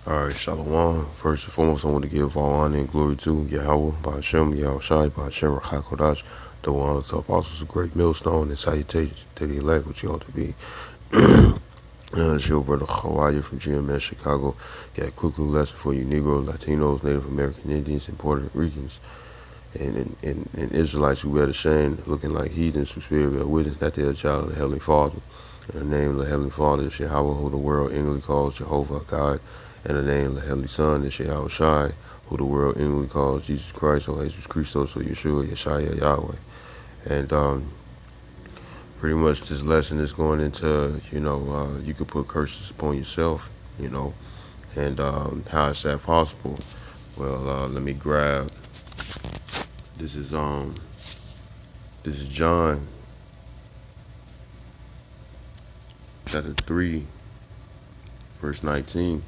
All right, Shalom. First and foremost, I want to give all honor and glory to Yahweh, Ba'Shem, Yahushai, Ba'Shem, Rachakodash, the one of the apostles, a great millstone, and salutations to the elect, which you ought to be. It's your brother Hawaii from GMS Chicago. Got a quick little lesson for you Negroes, Latinos, Native American Indians, and Puerto Ricans, and Israelites who bear the shame, looking like heathens who spirit bear witness that they are a child of the Heavenly Father. And the name of the Heavenly Father is Yahweh, who the world English calls Jehovah God. And the name of the Heavenly Son is Yahweh Shai, who the world English calls Jesus Christ, or Jesus Christos, or Yeshua, Yeshaya, Yahweh. And pretty much this lesson is going into, you could put curses upon yourself, and how is that possible? Well, let me grab. This is John chapter 3, verse 19.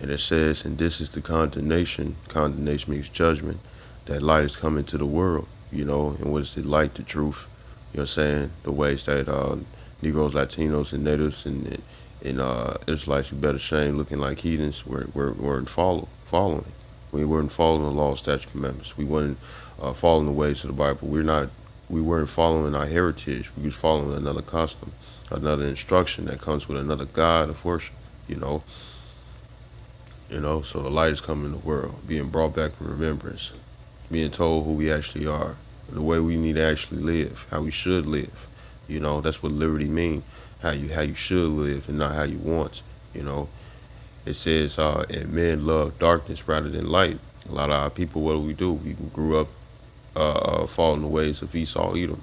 And it says, and this is the condemnation. Condemnation means judgment. That light is coming to the world, and what is the light? The truth. You know what I'm saying? The ways that Negroes, Latinos, and Natives and Israelites who better shame looking like heathens weren't following. We weren't following the law, statute, commandments. We weren't following the ways of the Bible. We weren't following our heritage. We was following another custom, another instruction that comes with another God of worship, you know. So the light is coming in the world, being brought back in remembrance, being told who we actually are, the way we need to actually live, how we should live. That's what liberty means. How you should live and not how you want. It says, and men love darkness rather than light. A lot of our people, what do? We grew up following the ways of Esau, Edom.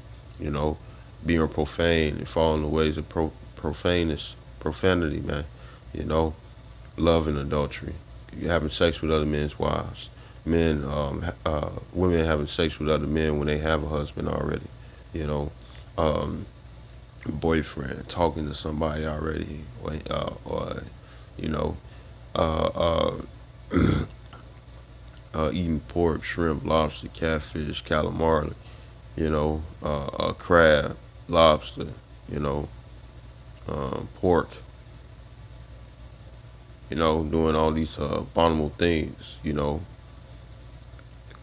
Being profane and following the ways of profanity, man. Love and adultery, having sex with other men's wives, women having sex with other men when they have a husband already, boyfriend talking to somebody already, or you know, uh, eating pork, shrimp, lobster, catfish, calamari, crab, lobster, pork, doing all these abominable things, It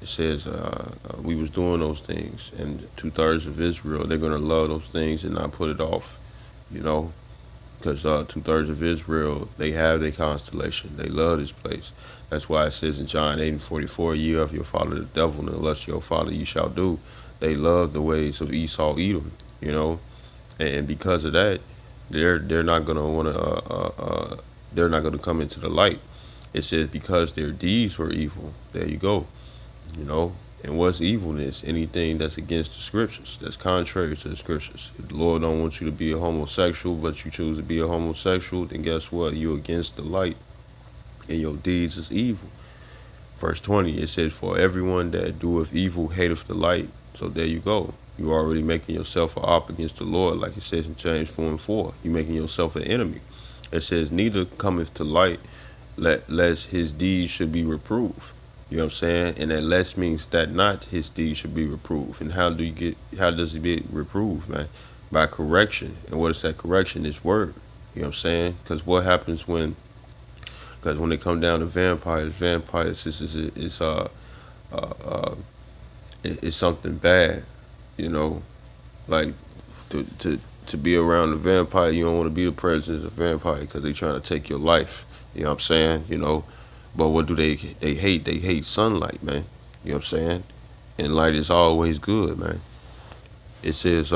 says we was doing those things, and 2/3 of Israel, they're going to love those things and not put it off, because 2/3 of Israel, they have their constellation. They love this place. That's why it says in John 8:44, ye of your father the devil, and the lust of your father you shall do. They love the ways of Esau, Edom, and because of that, they're not gonna want to they're not gonna come into the light. It says because their deeds were evil. There you go. And what's evilness? Anything that's against the scriptures, that's contrary to the scriptures. If the Lord don't want you to be a homosexual, but you choose to be a homosexual, then guess what? You're against the light, and your deeds is evil. Verse 20, it says, for everyone that doeth evil hateth the light. So there you go. You're already making yourself an op against the Lord, like it says in James 4:4. You're making yourself an enemy. It says, neither cometh to light, lest his deeds should be reproved. You know what I'm saying? And that less means that not his deeds should be reproved. And how does it get reproved, man? By correction. And what is that correction? It's word. You know what I'm saying? Because what happens because when they come down to vampires it's something bad, like to be around a vampire, you don't want to be the presence of a vampire because they trying to take your life. You know what I'm saying? But what do they hate? They hate sunlight, man. You know what I'm saying? And light is always good, man. It says,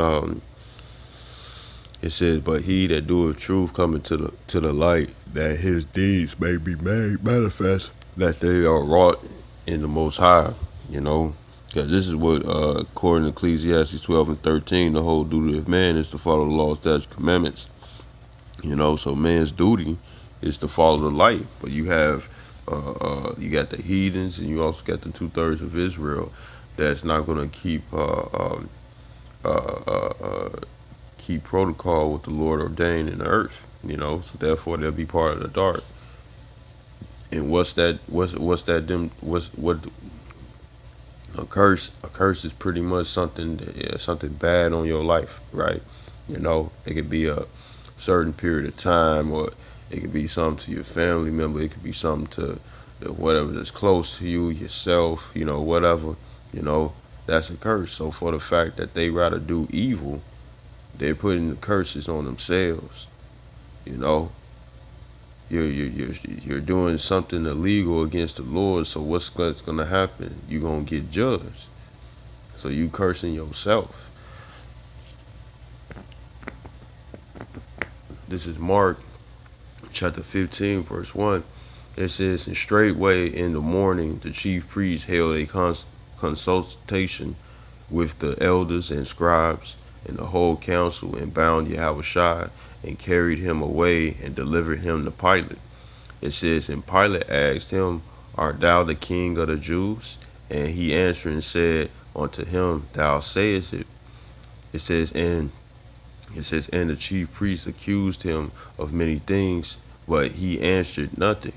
but he that doeth truth coming to the light, that his deeds may be made manifest, that they are wrought in the Most High. Because this is what, according to Ecclesiastes 12:13, the whole duty of man is to follow the law, statutes, commandments. So man's duty is to follow the light. But you have, you got the heathens, and you also got the 2/3 of Israel that's not going to keep protocol with the Lord ordained in the earth. So therefore they'll be part of the dark. And what's that? What's that? What a curse? A curse is pretty much something bad on your life, right? It could be a certain period of time, or It could be something to your family member. It could be something to whatever that's close to you, yourself, whatever, you know, that's a curse. So for the fact that they rather do evil, they're putting the curses on themselves. You know, you're doing something illegal against the Lord. So what's going to happen? You're going to get judged. So you cursing yourself. This is Mark chapter 15, verse 1. It says, and straightway in the morning the chief priests held a consultation with the elders and scribes and the whole council, and bound Yahushua and carried him away and delivered him to Pilate. It says, and Pilate asked him, art thou the king of the Jews? And he answering said unto him, thou sayest it. It says, and the chief priests accused him of many things, but he answered nothing.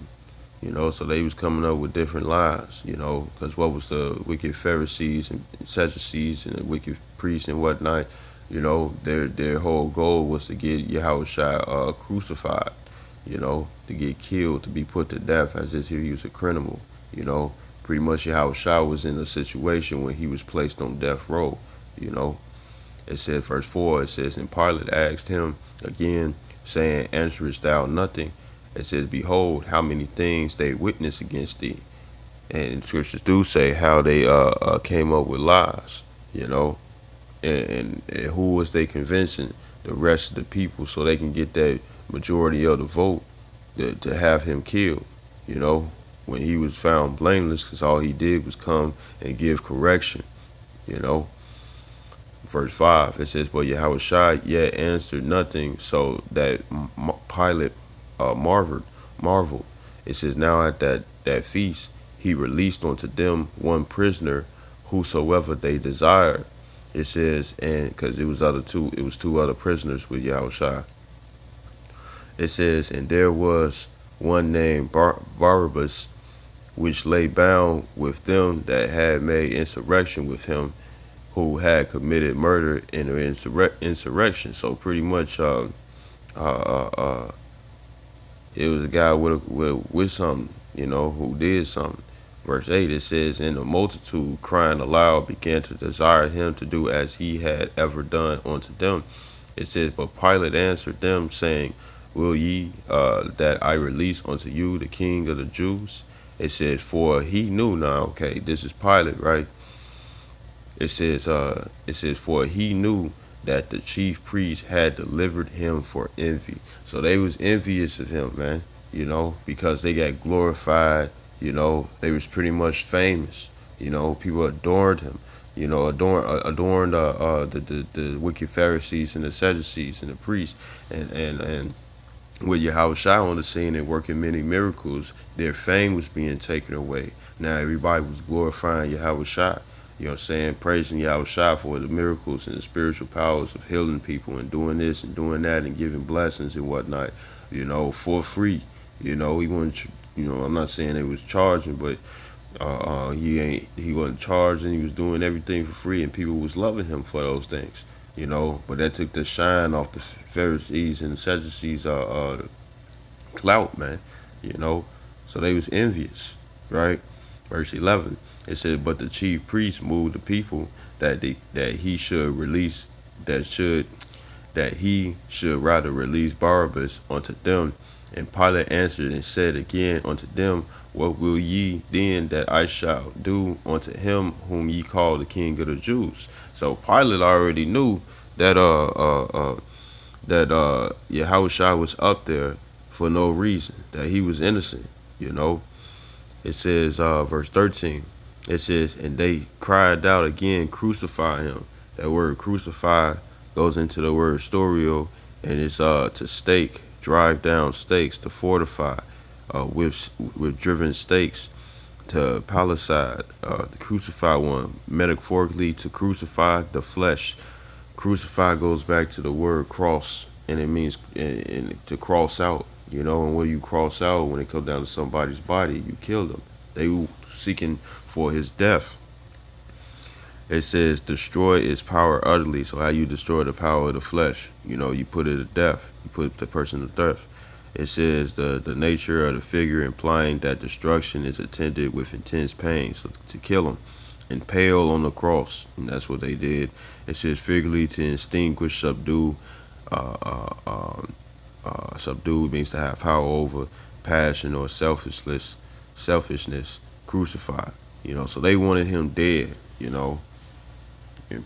So they was coming up with different lies, because what was the wicked Pharisees and Sadducees and the wicked priests and whatnot, their whole goal was to get Yahushua crucified, to get killed, to be put to death as if he was a criminal, Pretty much Yahushua was in a situation when he was placed on death row, It said, verse 4, it says, and Pilate asked him again, saying, answerest thou nothing? It says, behold, how many things they witness against thee. And scriptures do say how they came up with lies, and who was they convincing? The rest of the people, so they can get that majority of the vote to have him killed, when he was found blameless, because all he did was come and give correction, Verse 5, it says, but Yahushua yet answered nothing, so that Pilate marveled. It says, now at that feast he released unto them one prisoner, whosoever they desired. It says, and because it was two other prisoners with Yahushua. It says, and there was one named Barabbas, which lay bound with them that had made insurrection with him, who had committed murder in an insurrection. So pretty much, it was a guy with something, who did something. Verse 8, it says, and the multitude crying aloud began to desire him to do as he had ever done unto them. It says, but Pilate answered them, saying, will ye that I release unto you the king of the Jews? It says, for he knew now, okay, this is Pilate, right? It says, for he knew that the chief priest had delivered him for envy. So they was envious of him, man, because they got glorified, they was pretty much famous, people adored him, adorned the wicked Pharisees and the Sadducees and the priests, and with Yahushua on the scene and working many miracles, their fame was being taken away. Now everybody was glorifying Yahushua. Praising Yahushua for the miracles and the spiritual powers of healing people and doing this and doing that and giving blessings and whatnot, for free. He wasn't, I'm not saying they was charging, but he wasn't charging. He was doing everything for free, and people was loving him for those things, But that took the shine off the Pharisees and the Sadducees clout, man, So they was envious, right? Verse 11. It said, but the chief priest moved the people that he should rather release Barabbas unto them. And Pilate answered and said again unto them, what will ye then that I shall do unto him whom ye call the king of the Jews? So Pilate already knew that Yahushua was up there for no reason, that he was innocent, It says, verse 13. It says, and they cried out again, crucify him. That word crucify goes into the word storio, and it's to stake, drive down stakes, to fortify, with driven stakes, to palisade, the crucify one, metaphorically to crucify the flesh. Crucify goes back to the word cross, and it means to cross out, and when you cross out, when it comes down to somebody's body, you kill them. They were seeking for his death. It says, destroy its power utterly. So how you destroy the power of the flesh? You put it to death. You put the person to death. It says the nature of the figure implying that destruction is attended with intense pain, so to kill him, impale on the cross, and that's what they did. It says figuratively to extinguish, subdue. Uh, uh, um, subdue means to have power over, passion or selfishness. Crucified, So they wanted him dead, and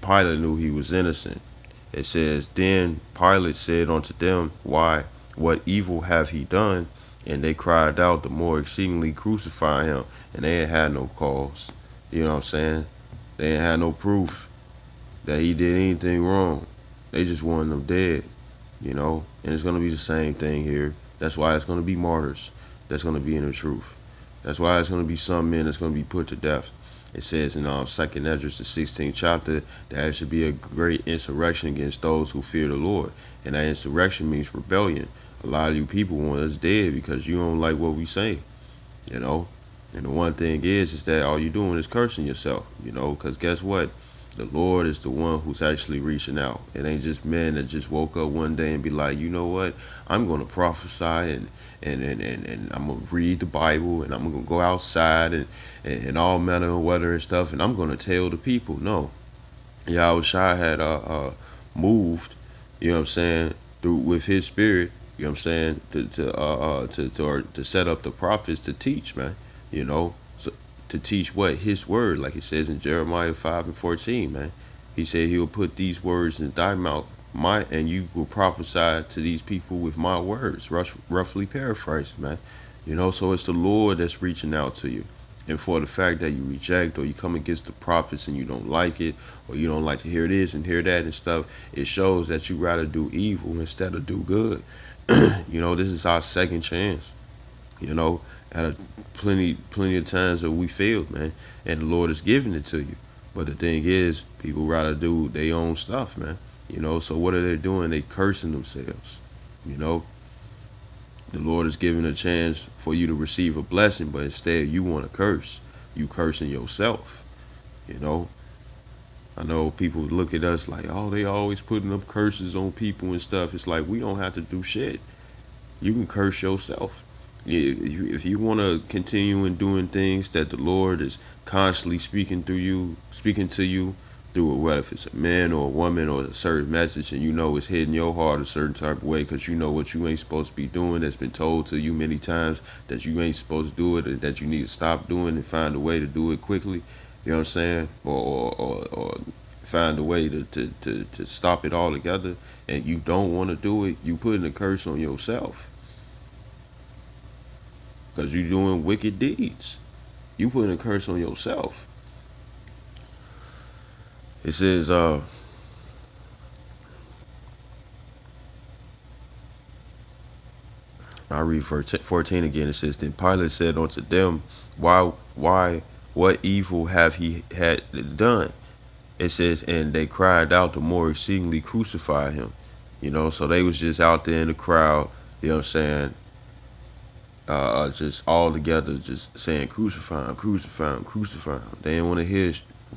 Pilate knew he was innocent. It says, then Pilate said unto them, why, what evil have he done? And they cried out the more exceedingly, crucify him. And they ain't had no cause. You know what I'm saying? They ain't had no proof that he did anything wrong. They just wanted him dead. And it's going to be the same thing here. That's why it's going to be martyrs that's going to be in the truth. That's why it's going to be some men that's going to be put to death. It says in 2nd Esdras, the 16th chapter, that there should be a great insurrection against those who fear the Lord. And that insurrection means rebellion. A lot of you people want us dead because you don't like what we say, you know. And the one thing is that all you're doing is cursing yourself, because guess what? The Lord is the one who's actually reaching out. It ain't just men that just woke up one day and be like, you know what? I'm going to prophesy and I'm going to read the Bible and I'm going to go outside and all manner of weather and stuff and I'm going to tell the people. No. Yahweh Shai had moved, you know what I'm saying, through with his spirit, you know what I'm saying, to set up the prophets to teach, man, So to teach what? His word, like it says in Jeremiah 5:14, man. He said he will put these words in thy mouth, and you will prophesy to these people with my words, roughly paraphrased, man. So it's the Lord that's reaching out to you. And for the fact that you reject or you come against the prophets and you don't like it, or you don't like to hear this and hear that and stuff, it shows that you rather do evil instead of do good. This is our second chance. At plenty of times that we failed, man, and the Lord is giving it to you. But the thing is, people rather do their own stuff, man. So what are they doing? They cursing themselves. The Lord is giving a chance for you to receive a blessing, but instead you want to curse. You cursing yourself. I know people look at us like, oh, they always putting up curses on people and stuff. It's like we don't have to do shit. You can curse yourself. If you want to continue in doing things that the Lord is constantly speaking to you through, whether if it's a man or a woman or a certain message, and it's hitting your heart a certain type of way because you know what you ain't supposed to be doing, that's been told to you many times that you ain't supposed to do it and that you need to stop doing and find a way to do it quickly, you know what I'm saying, or find a way to stop it altogether, and you don't want to do it, you putting a curse on yourself. Because you're doing wicked deeds. You putting a curse on yourself. It says, I'll read 14 again. It says, then Pilate said unto them, why, what evil have he had done? It says, and they cried out the more exceedingly, crucify him. So they was just out there in the crowd, you know what I'm saying, just all together, just saying, crucify him, crucify him, crucify him. They didn't want to hear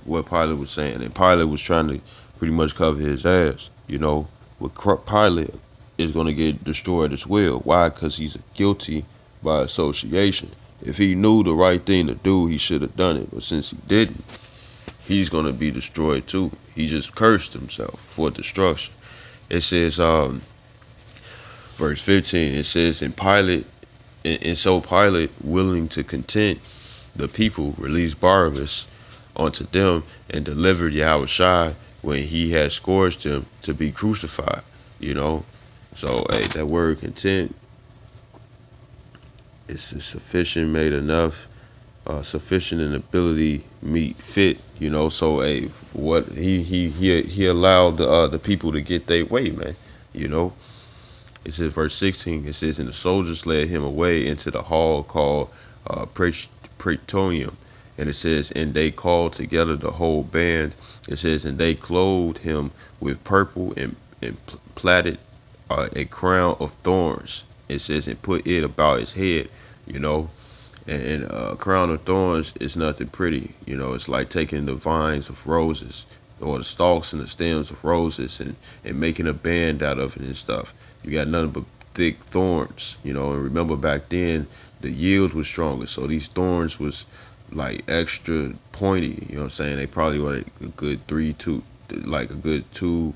what Pilate was saying. And Pilate was trying to pretty much cover his ass. With Pilate is going to get destroyed as well. Why? Because he's guilty by association. If he knew the right thing to do, he should have done it. But since he didn't, he's going to be destroyed too. He just cursed himself for destruction. It says, verse 15, it says, and so Pilate, willing to content the people, released Barabbas unto them and delivered Yahushua when he had scourged him to be crucified. So that word content is sufficient, made enough, sufficient in ability, meet fit. So what he allowed the people to get their way, man. It says verse 16, it says, and the soldiers led him away into the hall called Praetorium. And it says, and they called together the whole band. It says, and they clothed him with purple and plaited a crown of thorns. It says, and put it about his head, and a crown of thorns is nothing pretty. It's like taking the vines of roses or the stalks and the stems of roses and making a band out of it and stuff. You got nothing but thick thorns, and remember back then the yield was stronger, so these thorns was like extra pointy. You know what I'm saying? They probably were like a good like a good two,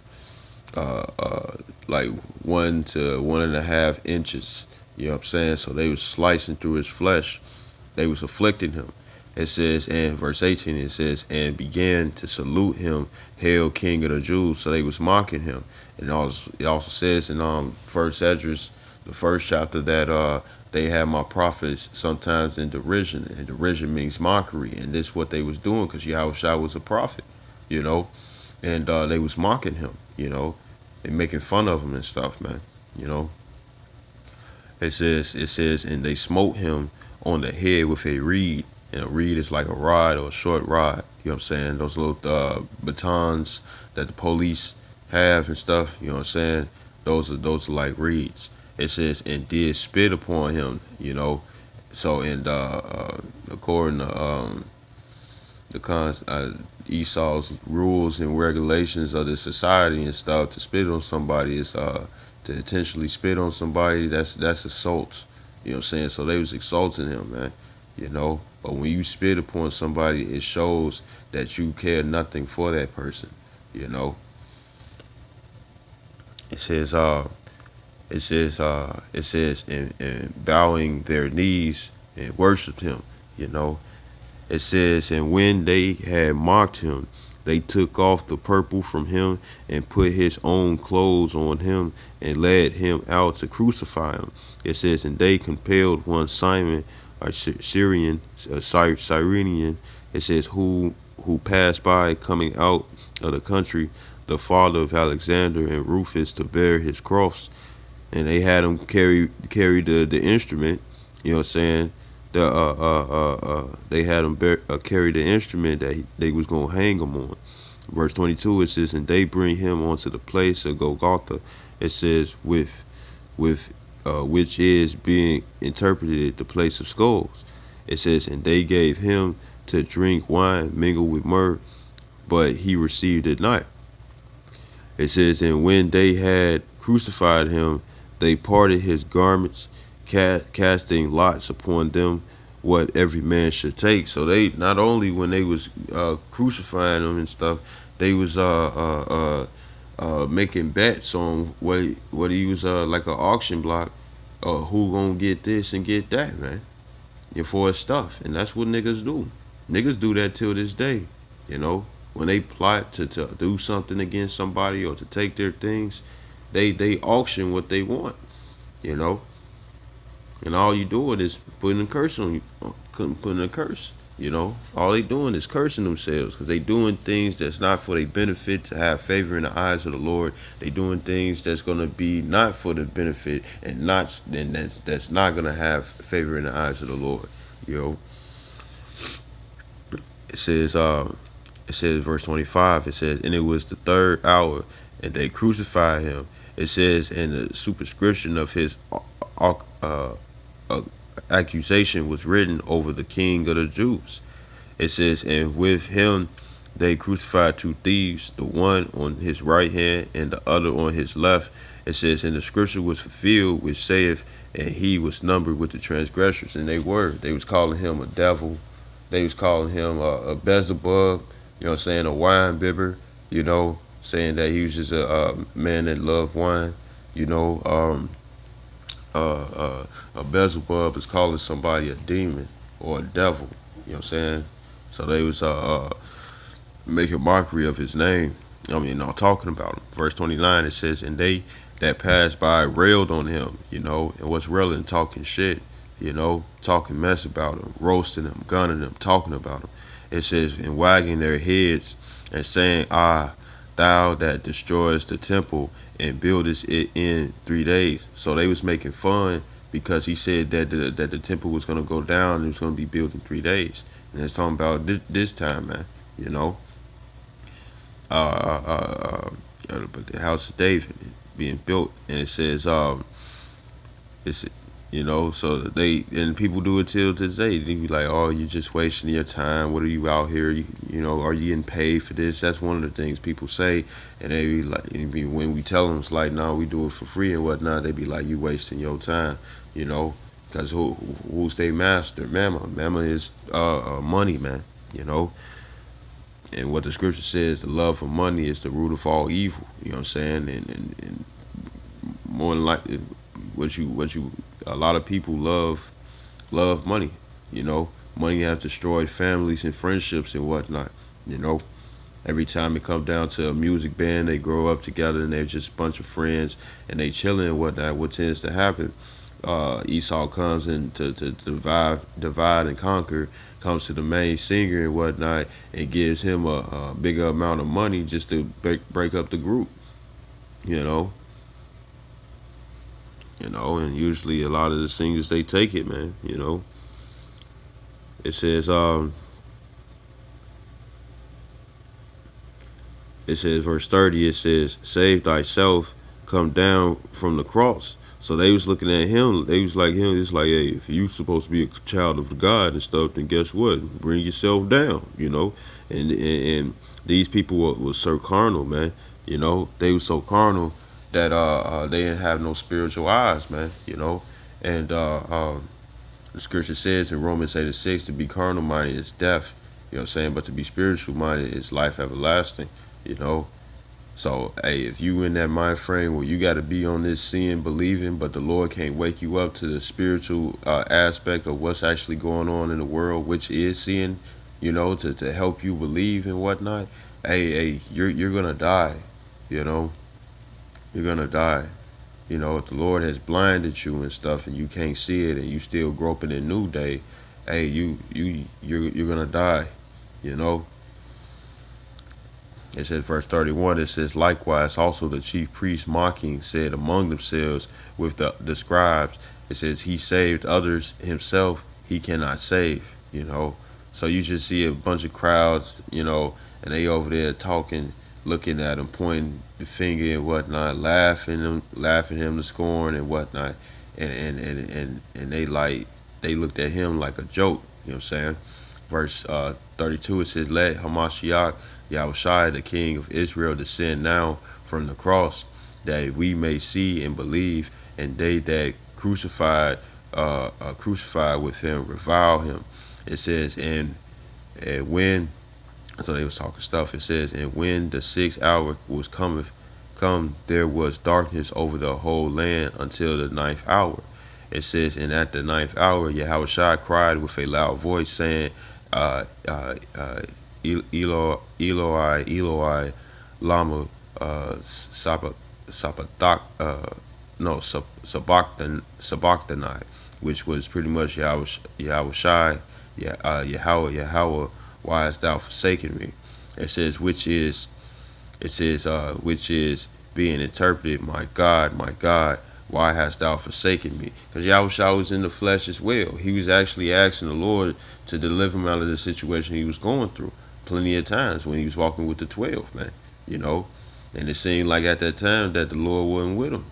like 1 to 1.5 inches. You know what I'm saying? So they was slicing through his flesh. They was afflicting him. It says in verse 18, it says, and began to salute him, hail King of the Jews. So they was mocking him. And it also says in First Esdras, the first chapter, that they had my prophets sometimes in derision, and derision means mockery, and this is what they was doing because Yahushua was a prophet, you know, and they was mocking him, and making fun of him and stuff, man, you know. It says, and they smote him on the head with a reed, and a reed is like a rod or a short rod. You know what I'm saying? Those little batons that the police have and stuff. You know what I'm saying? Those are like reeds. It says, and did spit upon him. So and according to Esau's rules and regulations of the society and stuff, to spit on somebody is to intentionally spit on somebody. That's assault. You know what I'm saying? So they was exalting him, man. But when you spit upon somebody, it shows that you care nothing for that person. You know. It says in bowing their knees and worshiped him. It says, and when they had mocked him, they took off the purple from him and put his own clothes on him and led him out to crucify him. It says, and they compelled one Simon, a Cyrenian. It says, who passed by coming out of the country, the father of Alexander and Rufus, to bear his cross. And they had him carry the instrument. You know what I'm saying? They had him carry the instrument that they was gonna hang him on. Verse 22, it says, and they bring him onto the place of Golgotha. It says, with which is being interpreted the place of skulls. It says, and they gave him to drink wine mingled with myrrh, but he received it not. It says, and when they had crucified him, they parted his garments, casting lots upon them what every man should take. So they, not only when they was crucifying him and stuff, they was making bets on what he was, like an auction block, who gonna get this and get that, man, for his stuff. And that's what niggas do. Niggas do that till this day. When they plot to do something against somebody or to take their things, they auction what they want, and all you doing is putting a curse on you, putting a curse. All they doing is cursing themselves because they doing things that's not for their benefit to have favor in the eyes of the Lord. They doing things that's gonna be not for the benefit and that's not gonna have favor in the eyes of the Lord. It says verse 25. It says, and it was the 3rd hour, and they crucified him. It says, and the superscription of his accusation was written over the King of the Jews. It says, and with him they crucified 2 thieves, the one on his right hand and the other on his left. It says, and the scripture was fulfilled, which saith, and he was numbered with the transgressors. And they was calling him a devil. They was calling him a Beelzebub, a wine bibber, saying that he was just a man that loved wine. A Beelzebub is calling somebody a demon or a devil. You know what I'm saying? So they was making mockery of his name. Not talking about him. Verse 29, it says, and they that passed by railed on him, and what's railing? Talking shit, talking mess about him, roasting him, gunning him, talking about him. It says, and wagging their heads and saying, thou that destroyest the temple and buildest it in 3 days. So they was making fun because he said that the temple was going to go down and it was going to be built in 3 days. And it's talking about this time, man. But the house of David being built, and it says So and people do it till today. They be like, "Oh, you're just wasting your time. What are you out here? Are you getting paid for this?" That's one of the things people say, and they be like, when we tell them it's like, "No, we do it for free and whatnot." They be like, "You wasting your time," because who's their master? Mama is money, man. You know, and what the scripture says, the love for money is the root of all evil. You know what I'm saying? And more than like what you a lot of people love money. You know, money has destroyed families and friendships and whatnot. You know, every time it comes down to a music band, they grow up together and they're just a bunch of friends and they chilling and whatnot. What tends to happen? Esau comes in to divide and conquer. Comes to the main singer and whatnot and gives him a bigger amount of money just to break up the group. You know, and usually a lot of the singers they take it, man. It says verse 30, it says, "Save thyself, come down from the cross." So they was looking at him, they was like him, it's like, hey, if you supposed to be a child of God and stuff, then guess what? Bring yourself down. And these people were so carnal, man. They were so carnal that they didn't have no spiritual eyes, man. And the scripture says in Romans 8:6, to be carnal minded is death, you know what I'm saying? But to be spiritual minded is life everlasting, you know. So, hey, if you in that mind frame where you got to be on this seeing, believing, but the Lord can't wake you up to the spiritual aspect of what's actually going on in the world, which is seeing, to help you believe and whatnot, hey, you're gonna die, you know, you're gonna die. If the Lord has blinded you and stuff, and you can't see it, and you still groping in new day, hey, you're gonna die. You know. It says verse 31. It says, likewise also the chief priests mocking said among themselves with the scribes. It says, he saved others, himself he cannot save. So you just see a bunch of crowds, and they over there talking, looking at him, pointing the finger and whatnot, laughing him to scorn and whatnot, and they looked at him like a joke. You know what I'm saying? Verse 32, it says, let Hamashiach Yahushua, the King of Israel, descend now from the cross, that we may see and believe, and they that crucified with him revile him. It says, and when, so they was talking stuff. It says, and when the 6th hour was come, there was darkness over the whole land until the 9th hour. It says, and at the 9th hour, Yahushua cried with a loud voice, saying, Eloi, Eloi, lama sabachthani, which was pretty much Yahushai, Yahweh, why hast thou forsaken me? It says, which is being interpreted, my God, why hast thou forsaken me? Because Yahushua was in the flesh as well. He was actually asking the Lord to deliver him out of the situation he was going through plenty of times when he was walking with the 12, man. And it seemed like at that time that the Lord wasn't with him.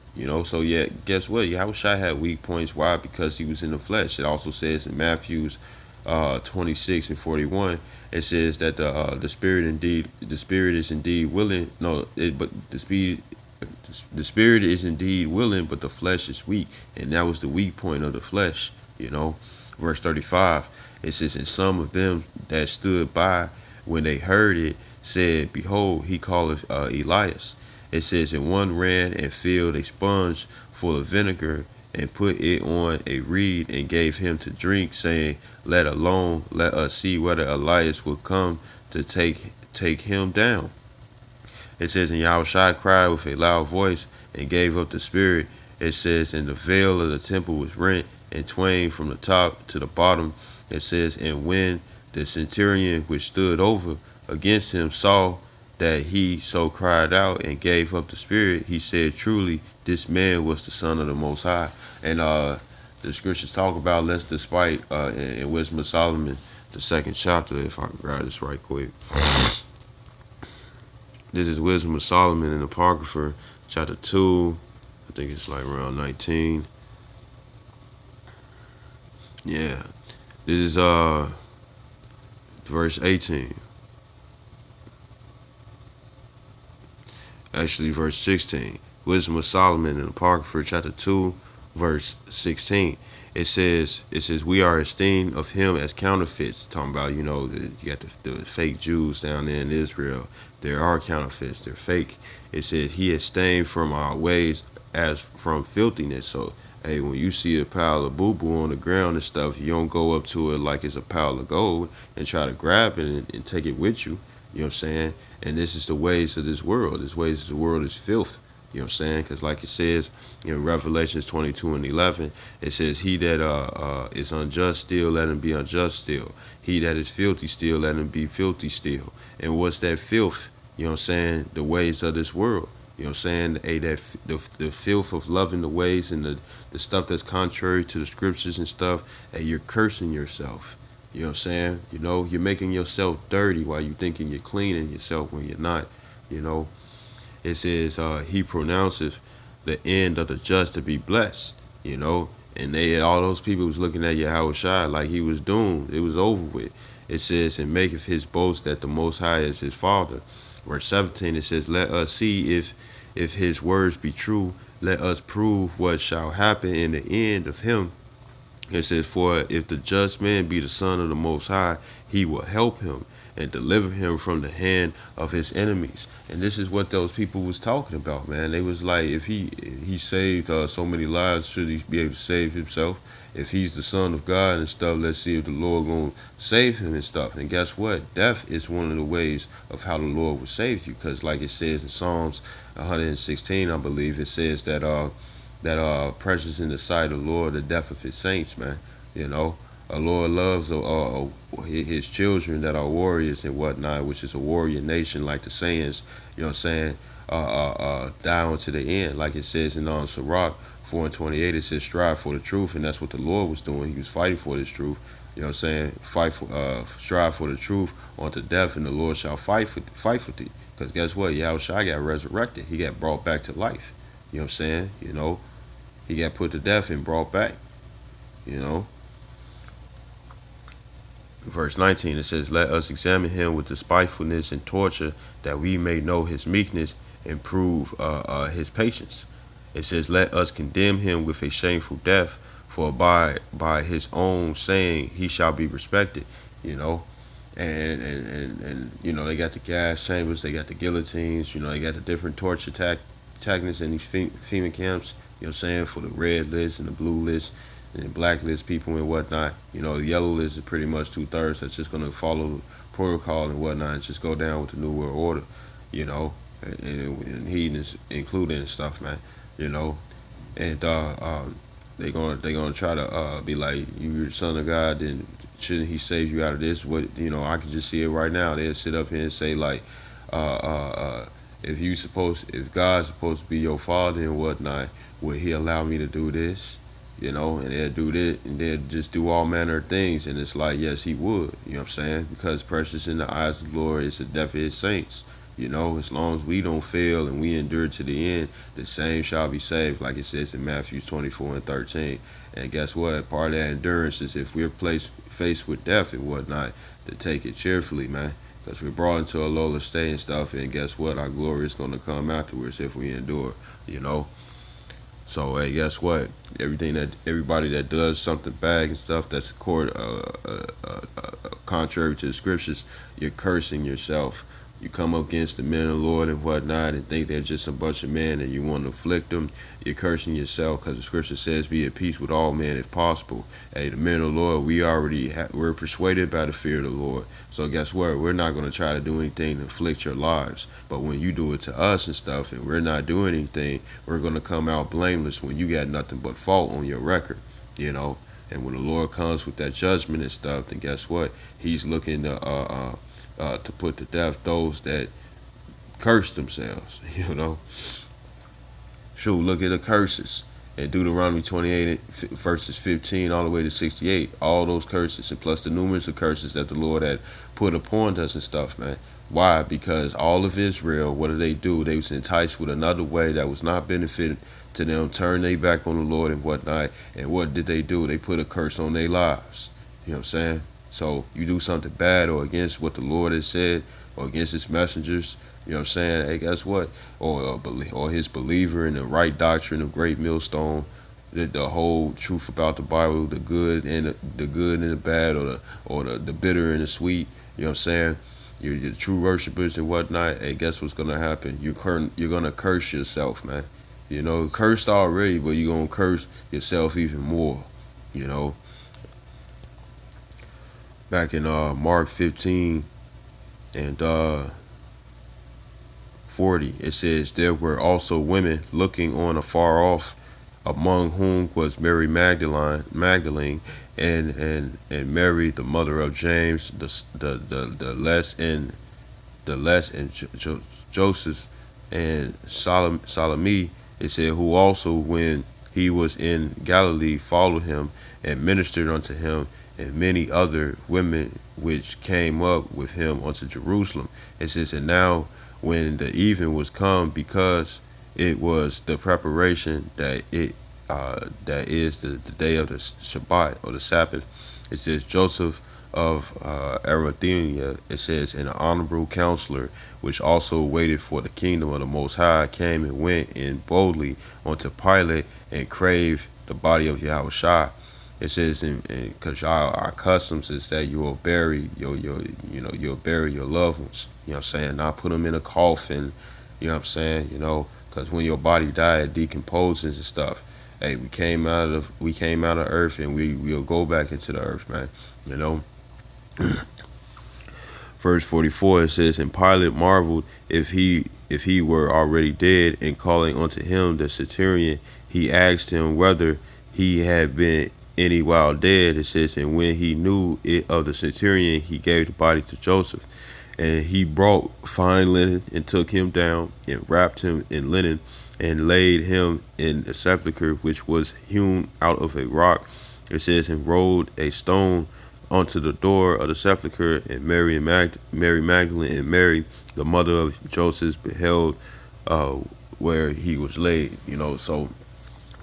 So yeah, guess what? Yahushua had weak points. Why? Because he was in the flesh. It also says in Matthew's 26 and 41, it says that the spirit is indeed willing. But the spirit is indeed willing, but the flesh is weak, and that was the weak point of the flesh. Verse 35, it says, and some of them that stood by when they heard it said, behold, he calleth Elias. It says, and one ran and filled a sponge full of vinegar and put it on a reed and gave him to drink, saying, let us see whether Elias will come to take him down. It says, and Yahushua cried with a loud voice and gave up the spirit. It says, and the veil of the temple was rent in twain from the top to the bottom. It says, and when the centurion which stood over against him saw that he so cried out and gave up the spirit, he said, truly, this man was the Son of the Most High. And the scriptures talk about, let's despite in Wisdom of Solomon, the 2nd chapter, if I can grab this right quick. This is Wisdom of Solomon in Apocrypha, chapter 2. I think it's like around 19. Yeah. This is verse 18. Actually, verse 16. Wisdom of Solomon in Apocrypha, chapter 2, verse 16. It says, we are esteemed of him as counterfeits. Talking about, you got the fake Jews down there in Israel. There are counterfeits. They're fake. It says, he is stained from our ways as from filthiness. So, hey, when you see a pile of boo-boo on the ground and stuff, you don't go up to it like it's a pile of gold and try to grab it and take it with you. You know what I'm saying? And this is the ways of this world. This ways of the world is filth. You know what I'm saying? Because like it says in Revelations 22 and 11, it says, he that is unjust still, let him be unjust still. He that is filthy still, let him be filthy still. And what's that filth? You know what I'm saying? The ways of this world. You know what I'm saying? Hey, the filth of loving the ways and the stuff that's contrary to the scriptures and stuff, hey, you're cursing yourself. You know what I'm saying? You're making yourself dirty while you thinking you're cleaning yourself when you're not. You know, it says he pronounces the end of the just to be blessed. And all those people was looking at Yahushua like he was doomed. It was over with. It says, and maketh his boast that the Most High is his Father. Verse 17, it says, let us see if his words be true. Let us prove what shall happen in the end of him. It says, for if the just man be the son of the Most High, he will help him and deliver him from the hand of his enemies. And this is what those people was talking about, man. They was like, if he saved so many lives, should he be able to save himself? If he's the son of God and stuff, let's see if the Lord gonna save him and stuff. And guess what? Death is one of the ways of how the Lord will save you. Because like it says in Psalms 116, I believe, it says that precious in the sight of the Lord the death of his saints, man. The Lord loves his children that are warriors and whatnot, which is a warrior nation, like the sayings, die unto the end, like it says in Sirach 4:28. It says, strive for the truth, and that's what the Lord was doing. He was fighting for this truth. You know what I'm saying? Strive for the truth unto death, and the Lord shall fight for thee. Because guess what? Yahushua got resurrected. He got brought back to life. You know what I'm saying? He got put to death and brought back. Verse 19, it says, let us examine him with despitefulness and torture, that we may know his meekness and prove his patience. It says, let us condemn him with a shameful death, for by his own saying he shall be respected. And they got the gas chambers, they got the guillotines, they got the different torture techniques in these FEMA camps. You know what I'm saying? For the red list and the blue list and blacklist people and whatnot. The yellow list is pretty much 2/3. That's just gonna follow the protocol and whatnot, and just go down with the New World Order. And heathens included and stuff, man. And they're gonna try to be like, you're the son of God, then shouldn't he save you out of this? What I can just see it right now. They'll sit up here and say like, if God's supposed to be your father and whatnot, will he allow me to do this? And they'll do this, and they'll just do all manner of things. And it's like, yes, he would. You know what I'm saying? Because precious in the eyes of the Lord is the death of his saints. As long as we don't fail and we endure to the end, the same shall be saved, like it says in Matthew 24:13. And guess what? Part of that endurance is if we're faced with death and whatnot, to take it cheerfully, man. Because we're brought into a lower state and stuff, and guess what? Our glory is going to come afterwards if we endure, So, hey, guess what? Everybody that does something bad and stuff that's contrary to the scriptures, you're cursing yourself. You come up against the men of the Lord and whatnot and think they're just a bunch of men and you want to afflict them, you're cursing yourself, because the scripture says be at peace with all men if possible. Hey, the men of the Lord, we're persuaded by the fear of the Lord. So guess what? We're not going to try to do anything to afflict your lives. But when you do it to us and stuff and we're not doing anything, we're going to come out blameless when you got nothing but fault on your record, And when the Lord comes with that judgment and stuff, then guess what? He's looking to put to death those that curse themselves. Shoot, look at the curses in Deuteronomy 28 verses 15 all the way to 68. All those curses, and plus the numerous of curses that the Lord had put upon us and stuff, man. Why? Because all of Israel, what did they do? They was enticed with another way that was not benefiting to them, turn their back on the Lord and whatnot. And what did they do? They put a curse on their lives. You know what I'm saying? So you do something bad or against what the Lord has said or against his messengers, you know what I'm saying? Hey, guess what? Or his believer in the right doctrine of great millstone, the whole truth about the Bible, the good and the good and the bad, or the bitter and the sweet. You know what I'm saying? You're true worshipers and whatnot. Hey, guess what's gonna happen? You're gonna curse yourself, man. You know, cursed already, but you're gonna curse yourself even more. You know, back in Mark 15 and 40, it says, there were also women looking on afar off, among whom was Mary Magdalene, and Mary the mother of James, the less and Joseph and Salome. It said, who also when he was in Galilee followed him and ministered unto him, and many other women which came up with him unto Jerusalem. It says, and now when the even was come, because it was the preparation that is the day of the Shabbat or the Sabbath. It says Joseph of Arimathea, it says, an honorable counselor, which also waited for the kingdom of the Most High, came and went in boldly unto Pilate and craved the body of Yahushua. It says, because our customs is that you will bury you'll bury your loved ones. You know what I'm saying? Not put them in a coffin. You know what I'm saying? You know, because when your body died, it decomposes and stuff. Hey, we came out of earth, and we'll go back into the earth, man. You know. Verse 44, it says, and Pilate marveled if he were already dead, and calling unto him the centurion, he asked him whether he had been any while dead. It says, and when he knew it of the centurion, he gave the body to Joseph. And he brought fine linen, and took him down, and wrapped him in linen, and laid him in a sepulchre which was hewn out of a rock. It says, and rolled a stone onto the door of the sepulchre, and Mary Magdalene and Mary, the mother of Joseph, beheld where he was laid. You know, so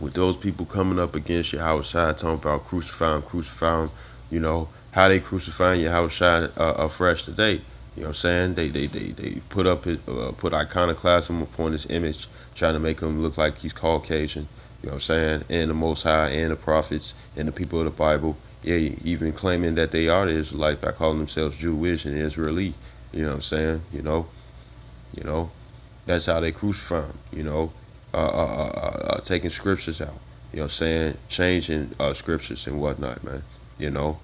with those people coming up against Yahushua, talking about crucify him, you know, how they crucifying Yahushua afresh today. You know what I'm saying? They put up put iconoclasm upon his image, trying to make him look like he's Caucasian. You know what I'm saying? And the Most High and the prophets and the people of the Bible. Yeah, even claiming that they are the Israelites by calling themselves Jewish and Israeli. You know what I'm saying? You know, that's how they crucify him. You know, taking scriptures out. You know what I'm saying? Changing scriptures and whatnot, man. You know,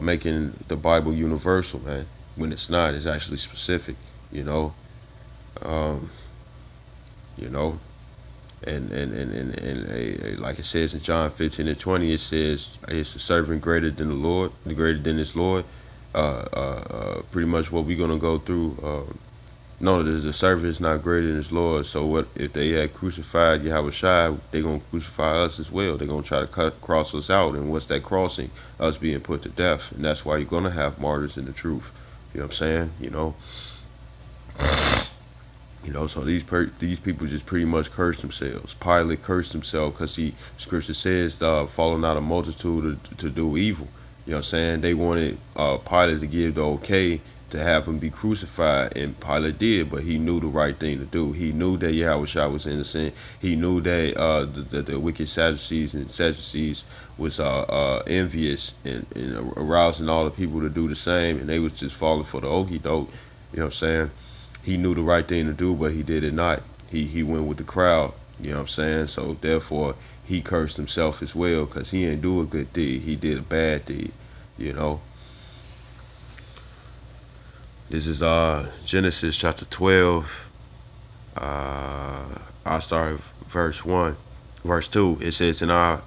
making the Bible universal, man. When it's not, it's actually specific. You know, um, you know. And like it says in John 15 and 20, it says, is the servant greater than the Lord, greater than his Lord? Pretty much what we're going to go through. No, the servant is not greater than his Lord. So what if they had crucified Yahushua, they're going to crucify us as well. They're going to try to cross us out. And what's that crossing? Us being put to death. And that's why you're going to have martyrs in the truth. You know what I'm saying? You know, so these people just pretty much cursed themselves. Pilate cursed himself because scripture says, falling out a multitude to do evil. You know what I'm saying? They wanted Pilate to give the okay to have him be crucified, and Pilate did, but he knew the right thing to do. He knew that Yahushua was innocent. He knew that the wicked Sadducees was envious and arousing all the people to do the same, and they was just falling for the okie doke. You know what I'm saying? He knew the right thing to do, but he did it not. He went with the crowd. You know what I'm saying? So therefore, he cursed himself as well, because he didn't do a good deed. He did a bad deed. You know. This is Genesis chapter 12. I'll start at verse 1. Verse 2. It says, and I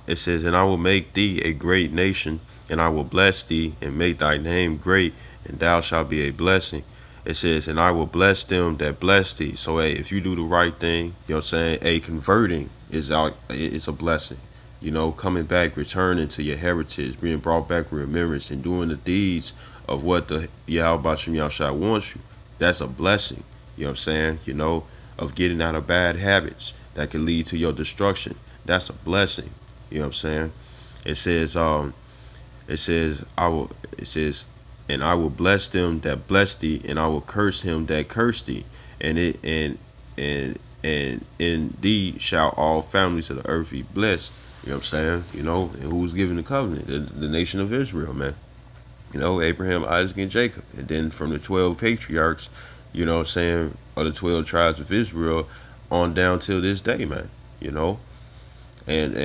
will make thee a great nation, and I will bless thee, and make thy name great, and thou shalt be a blessing. It says, and I will bless them that bless thee. So, hey, if you do the right thing, you know what I'm saying? Converting is a blessing. coming back, returning to your heritage, being brought back with remembrance, and doing the deeds of what the Yahweh Bashim Yahshua wants you. That's a blessing. You know what I'm saying? Of getting out of bad habits that could lead to your destruction. That's a blessing. You know what I'm saying? It says, it says, and I will bless them that bless thee, and I will curse him that curse thee, and it and in thee shall all families of the earth be blessed. You know what I'm saying? And who's giving the covenant? The nation of Israel, man. Abraham, Isaac, and Jacob. And then from the 12 patriarchs, what I'm saying, of the 12 tribes of Israel on down till this day, man. You know? And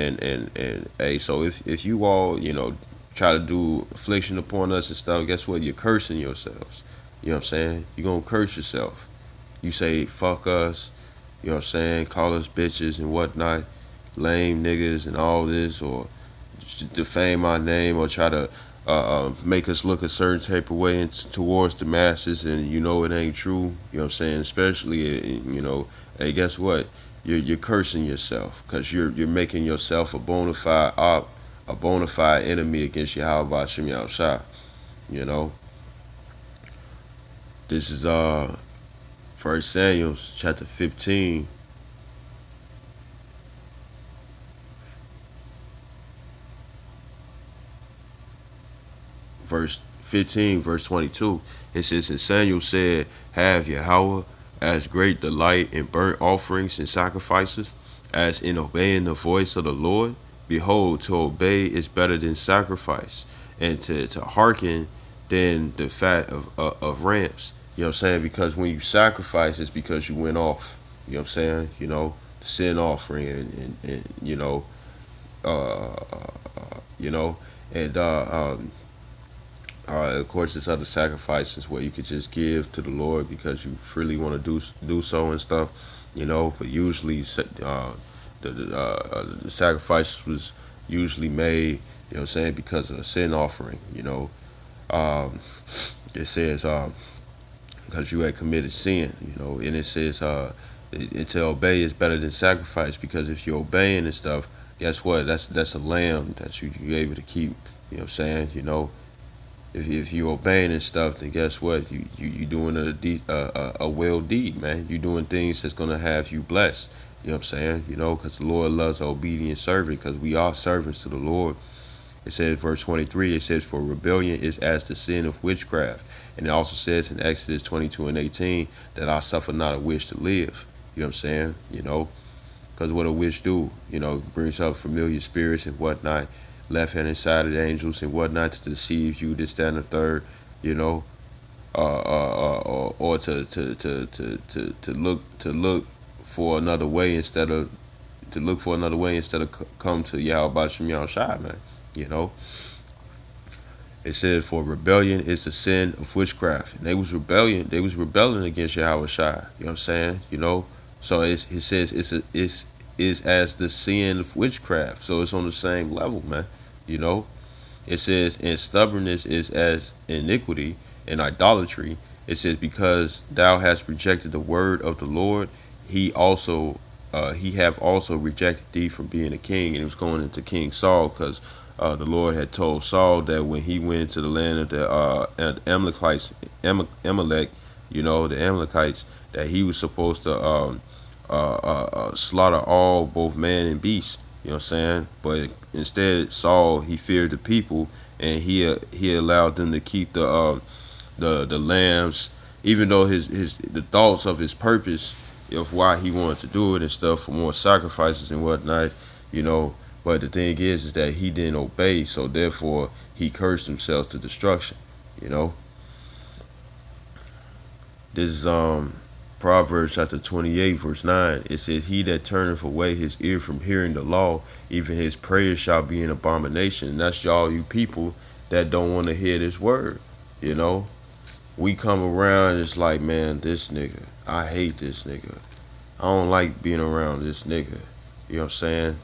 hey, so if you all, try to do affliction upon us and stuff, guess what? You're cursing yourselves. You know what I'm saying? You're gonna curse yourself. You say fuck us, you know what I'm saying, call us bitches and whatnot, lame niggas and all this, or defame our name, or try to make us look a certain type of way towards the masses, and it ain't true. You know what I'm saying? Especially, hey, guess what? You're cursing yourself, because you're making yourself a bona fide a bona fide enemy against Yahweh Shem Yahushua. This is 1 Samuel chapter 15. Verse 15, verse 22. It says, and Samuel said, have Yahweh as great delight in burnt offerings and sacrifices as in obeying the voice of the Lord. Behold, to obey is better than sacrifice, and to hearken than the fat of rams. You know what I'm saying? Because when you sacrifice, it's because you went off. You know what I'm saying? Sin offering, and uh, you know, and of course, there's other sacrifices where you could just give to the Lord because you freely want to do so and stuff. But usually, the sacrifice was usually made, what I'm saying, because of a sin offering. It says because you had committed sin, and it says to obey is better than sacrifice, because if you're obeying and stuff, guess what? That's a lamb that you're able to keep. You know what I'm saying? If you obeying and stuff, then guess what? You doing a well deed, man. You doing things that's gonna have you blessed. You know what I'm saying? Because the Lord loves an obedient servant, because we are servants to the Lord. It says, verse 23, it says, for rebellion is as the sin of witchcraft. And it also says in Exodus 22 and 18 that I suffer not a wish to live. You know what I'm saying? Because what a witch do, brings up familiar spirits and whatnot, left-handed sided angels and whatnot, to deceive you, this, that, and the third, or to look for another way instead of come to Yahweh Bashim Yahushua, man. It says, for rebellion is the sin of witchcraft. And they was rebelling against Yahweh Shai. You know what I'm saying? So it says it's as the sin of witchcraft. So it's on the same level, man. It says, and stubbornness is as iniquity and idolatry. It says, because thou hast rejected the word of the Lord, he have also rejected thee from being a king. And it was going into King Saul, because the Lord had told Saul that when he went into the land of the Amalek, the Amalekites, that he was supposed to slaughter all, both man and beast. You know what I'm saying? But instead, Saul, he feared the people, and he allowed them to keep the lambs, even though the thoughts of his purpose of why he wanted to do it and stuff, for more sacrifices and whatnot. But the thing is that he didn't obey, so therefore he cursed himself to destruction. This is Proverbs chapter 28, verse 9. It says, he that turneth away his ear from hearing the law, even his prayers shall be an abomination. And that's y'all, you people that don't want to hear this word. We come around and it's like, man, this nigga, I hate this nigga. I don't like being around this nigga. You know what I'm saying?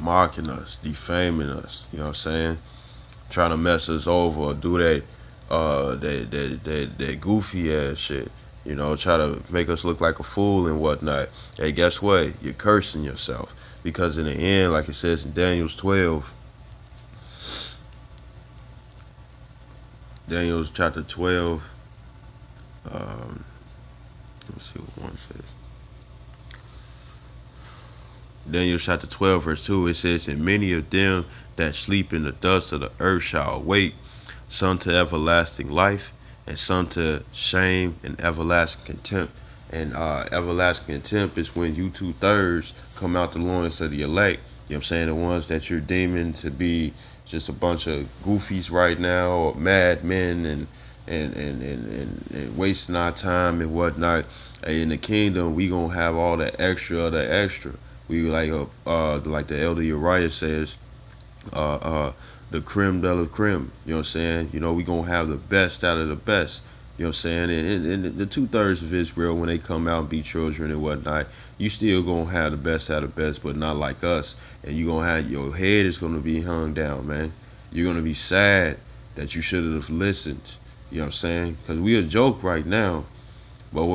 Mocking us, defaming us, you know what I'm saying? Trying to mess us over, or do that goofy ass shit. You know, try to make us look like a fool and whatnot. Hey, guess what? You're cursing yourself because in the end, like it says in Daniel's 12, Daniel's chapter 12. Let me see what one says. Daniel chapter 12, verse 2, it says, and many of them that sleep in the dust of the earth shall awake, some to everlasting life, and some to shame and everlasting contempt. And everlasting contempt is when you 2/3 come out the loins of the elect. You know what I'm saying? The ones that you're deeming to be just a bunch of goofies right now, or madmen and wasting our time and whatnot. Hey, in the kingdom, we gonna have all the extra of the extra. We like the elder Uriah says, uh, uh, the creme de la creme. You know what I'm saying? You know, we gonna have the best out of the best. You know what I'm saying? And the 2/3 of Israel, when they come out and be children and whatnot, you still gonna have the best out of the best, but not like us. And you gonna have your head is gonna be hung down, man. You're gonna be sad that you should have listened. You know what I'm saying? Because we a joke right now, but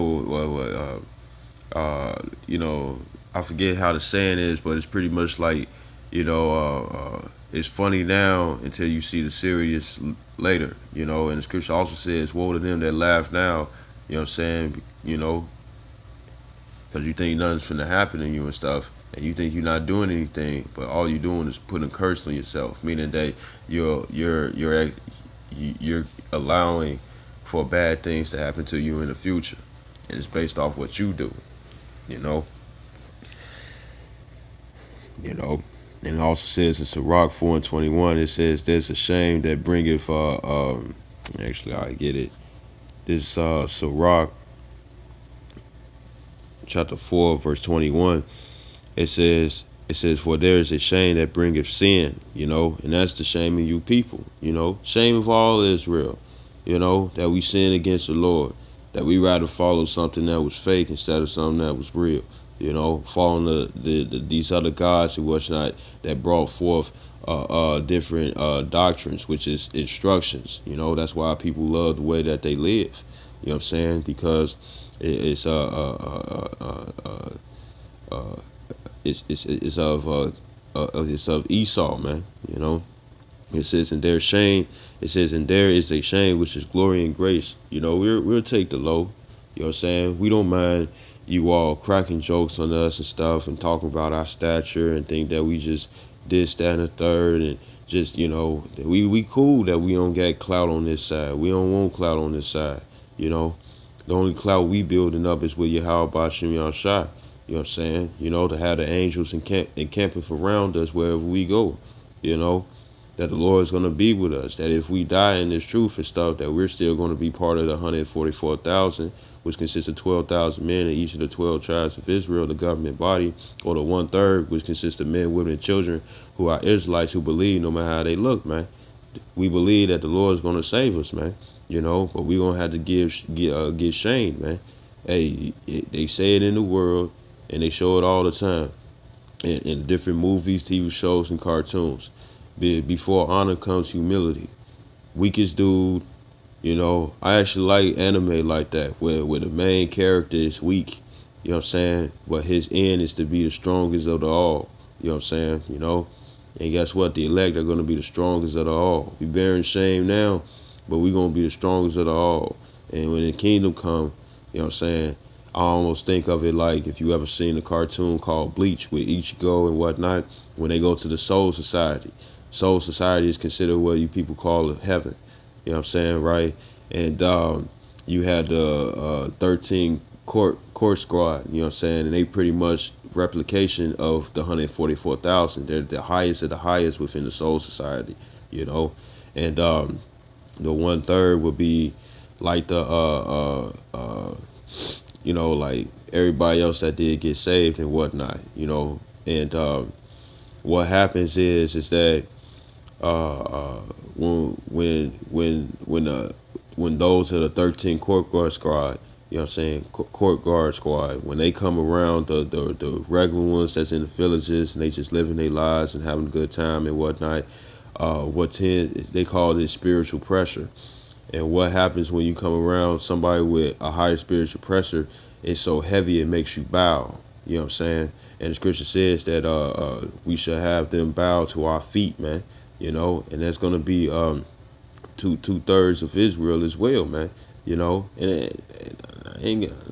you know, I forget how the saying is, but it's pretty much like, you know, it's funny now until you see the serious later, you know. And the scripture also says, woe to them that laugh now, you know what I'm saying, you know, because you think nothing's finna happen to you and stuff, and you think you're not doing anything, but all you're doing is putting a curse on yourself, meaning that you're allowing for bad things to happen to you in the future, and it's based off what you do, you know. You know, and it also says in Sirach 4:21, it says, there's a shame that bringeth, actually, I get it. This, Sirach chapter 4, verse 21, it says, for there is a shame that bringeth sin, you know, and that's the shame of you people, you know, shame of all Israel, you know, that we sin against the Lord, that we rather follow something that was fake instead of something that was real. You know, following these other gods and whatnot that brought forth different doctrines, which is instructions. You know, that's why people love the way that they live. You know what I'm saying? Because it's it's of Esau, man. You know, it says in their shame. It says and there is a shame which is glory and grace. You know, we'll take the low. You know what I'm saying? We don't mind you all cracking jokes on us and stuff and talking about our stature and think that we just this, that, and the third, and just, you know, we cool that we don't get clout on this side. We don't want clout on this side. You know, the only clout we building up is with Yahweh Bashim Yahshua. You know what I'm saying? You know, to have the angels encamping around us wherever we go. You know, that the Lord is going to be with us. That if we die in this truth and stuff, that we're still going to be part of the 144,000, which consists of 12,000 men in each of the 12 tribes of Israel, the government body, or the 1/3, which consists of men, women, and children who are Israelites who believe no matter how they look, man. We believe that the Lord is going to save us, man. You know, but we're going to have to get shamed, man. Hey, they say it in the world, and they show it all the time in different movies, TV shows, and cartoons. Before honor comes humility. Weakest dude. You know, I actually like anime like that, where the main character is weak, you know what I'm saying? But his end is to be the strongest of the all, you know what I'm saying? You know, and guess what? The elect are going to be the strongest of the all. We bearing shame now, but we going to be the strongest of the all. And when the kingdom come, you know what I'm saying? I almost think of it like if you ever seen a cartoon called Bleach with Ichigo and whatnot, when they go to the Soul Society. Soul Society is considered what you people call heaven. You know what I'm saying, right? And you had the 13 court squad, you know what I'm saying? And they pretty much replication of the 144,000. They're the highest of the highest within the Soul Society, you know? And the 1/3 would be like you know, like everybody else that did get saved and whatnot, you know? And what happens is that when those of the 13 court guard squad, you know what I'm saying, court guard squad, when they come around the regular ones that's in the villages and they just living their lives and having a good time and whatnot, they call it spiritual pressure. And what happens when you come around somebody with a higher spiritual pressure? It's so heavy it makes you bow. You know what I'm saying? And the scripture says that we should have them bow to our feet, man. You know, and that's gonna be two thirds of Israel as well, man. You know, and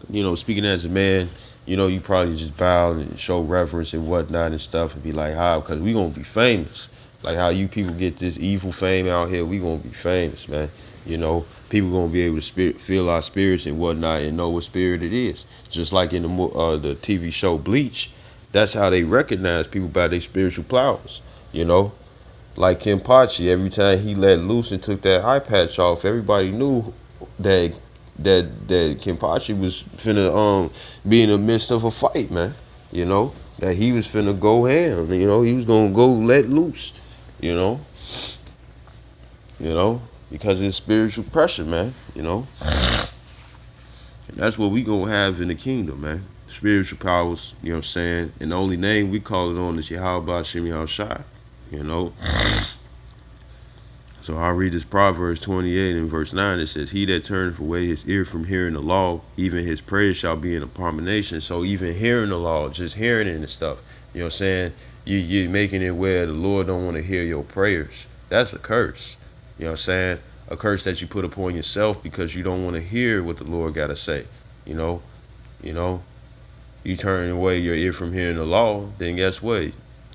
you know, speaking as a man, you know, you probably just bow and show reverence and whatnot and stuff, and be like, how? Because we gonna be famous. Like how you people get this evil fame out here, we gonna be famous, man. You know, people gonna be able to feel our spirits and whatnot, and know what spirit it is. Just like in the TV show Bleach, that's how they recognize people by their spiritual powers. You know, like Kenpachi, every time he let loose and took that eye patch off, everybody knew that that Kenpachi was finna be in the midst of a fight, man. You know, that he was finna go ham. You know, he was gonna go let loose. You know, because it's spiritual pressure, man. You know, and that's what we gonna have in the kingdom, man. Spiritual powers. You know what I'm saying? And the only name we call it on is Yahweh Shem Shai. You know. So I'll read this Proverbs 28 and verse 9. It says, he that turneth away his ear from hearing the law, even his praise shall be an abomination. So even hearing the law, just hearing it and stuff, you know what I'm saying? You're making it where the Lord don't want to hear your prayers. That's a curse. You know what I'm saying? A curse that you put upon yourself because you don't want to hear what the Lord got to say. You know, you turn away your ear from hearing the law, then guess what?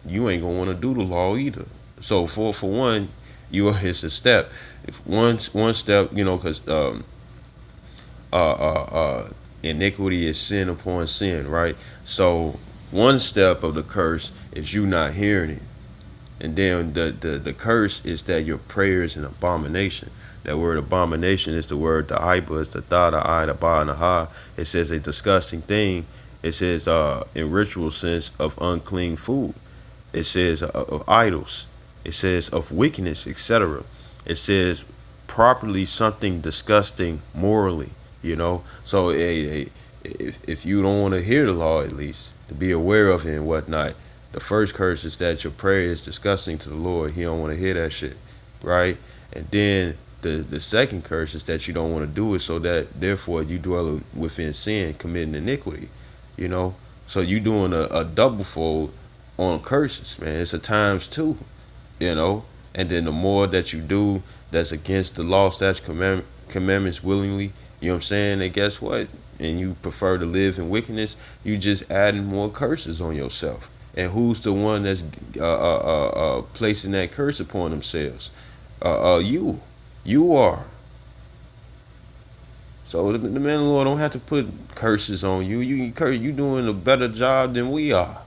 You ain't going to want to do the law either. So for one, it's a step. If one step, you know, because iniquity is sin upon sin, right? So one step of the curse is you not hearing it, and then the curse is that your prayer is an abomination. That word abomination is the word the iba, it's the tha, the I, the ba, and the ha. It says a disgusting thing. It says in ritual sense of unclean food. It says of idols. It says of wickedness, etc. It says properly something disgusting morally, you know. So if you don't want to hear the law, at least to be aware of it and whatnot, the first curse is that your prayer is disgusting to the Lord. He don't want to hear that shit, right? And then the second curse is that you don't want to do it, so that therefore you dwell within sin, committing iniquity, you know. So you doing a double fold on curses, man. It's a times two. You know, and then the more that you do that's against the law, statutes, commandments willingly, you know what I'm saying? And guess what? And you prefer to live in wickedness, you just adding more curses on yourself. And who's the one that's placing that curse upon themselves? You are. So the man of the Lord don't have to put curses on you. You doing a better job than we are.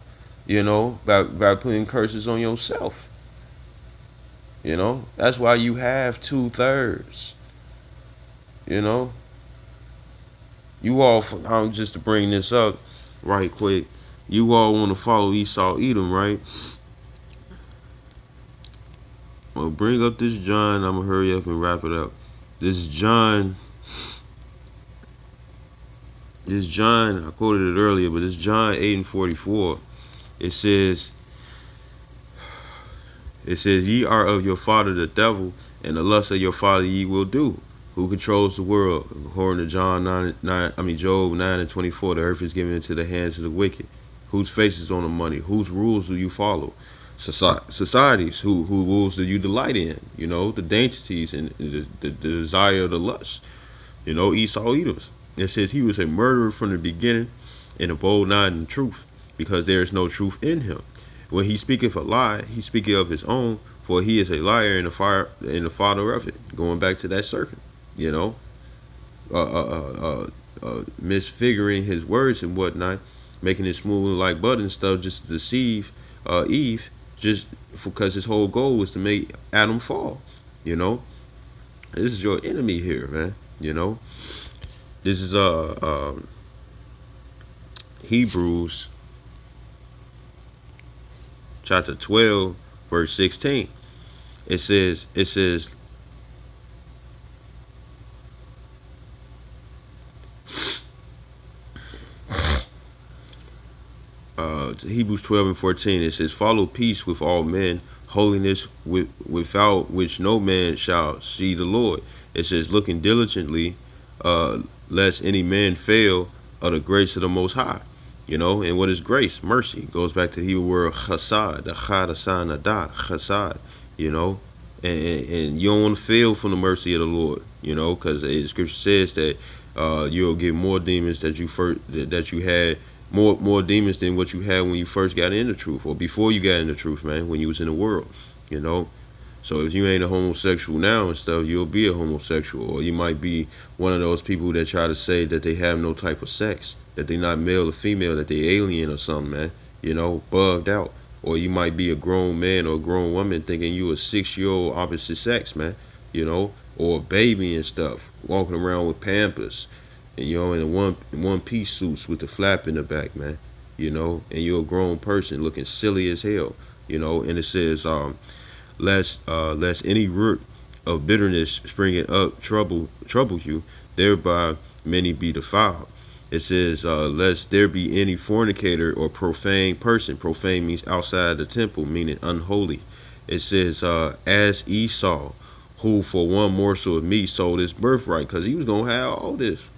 You know, by putting curses on yourself. You know, that's why you have 2/3. You know, you all, just to bring this up right quick, you all want to follow Esau Edom, right? Well, bring up this John. I'm going to hurry up and wrap it up. This John, I quoted it earlier, but it's John 8 and 44. It says, ye are of your father the devil, and the lust of your father ye will do. Who controls the world? According to Job 9 and 24, the earth is given into the hands of the wicked. Whose face is on the money? Whose rules do you follow? Societies. Who rules do you delight in? You know, the dainties and the desire of the lust. You know, Esau Edoms. It says he was a murderer from the beginning, and a bold not in truth, because there is no truth in him. When he speaketh a lie, he speaketh of his own, for he is a liar and the father of it. Going back to that serpent, you know, misfiguring his words and whatnot, making it smooth like butter and stuff, just to deceive Eve, just because his whole goal was to make Adam fall. You know, this is your enemy here, man. You know, this is Hebrews chapter 12, verse 16. It says, Hebrews 12 and 14, it says, follow peace with all men, holiness without which no man shall see the Lord. It says, looking diligently, lest any man fail of the grace of the Most High. And what is grace? Mercy. Goes back to the Hebrew word chesed, the chadasan adah, chesed. And you don't want to fail from the mercy of the Lord. Because the scripture says that you'll get more demons that you had more demons than what you had when you first got into truth, or before you got into truth, man, when you was in the world. So if you ain't a homosexual now and stuff, you'll be a homosexual. Or you might be one of those people that try to say that they have no type of sex, that they not male or female, that they alien or something, man. Bugged out. Or you might be a grown man or a grown woman thinking you a 6-year-old opposite sex, man. Or a baby and stuff, walking around with Pampers, and in the one piece suits with the flap in the back, man. And you're a grown person looking silly as hell. And it says, lest any root of bitterness springing up trouble you, thereby many be defiled. It says, lest there be any fornicator or profane person. Profane means outside the temple, meaning unholy. It says, as Esau, who for one morsel of meat sold his birthright, because he was going to have all this.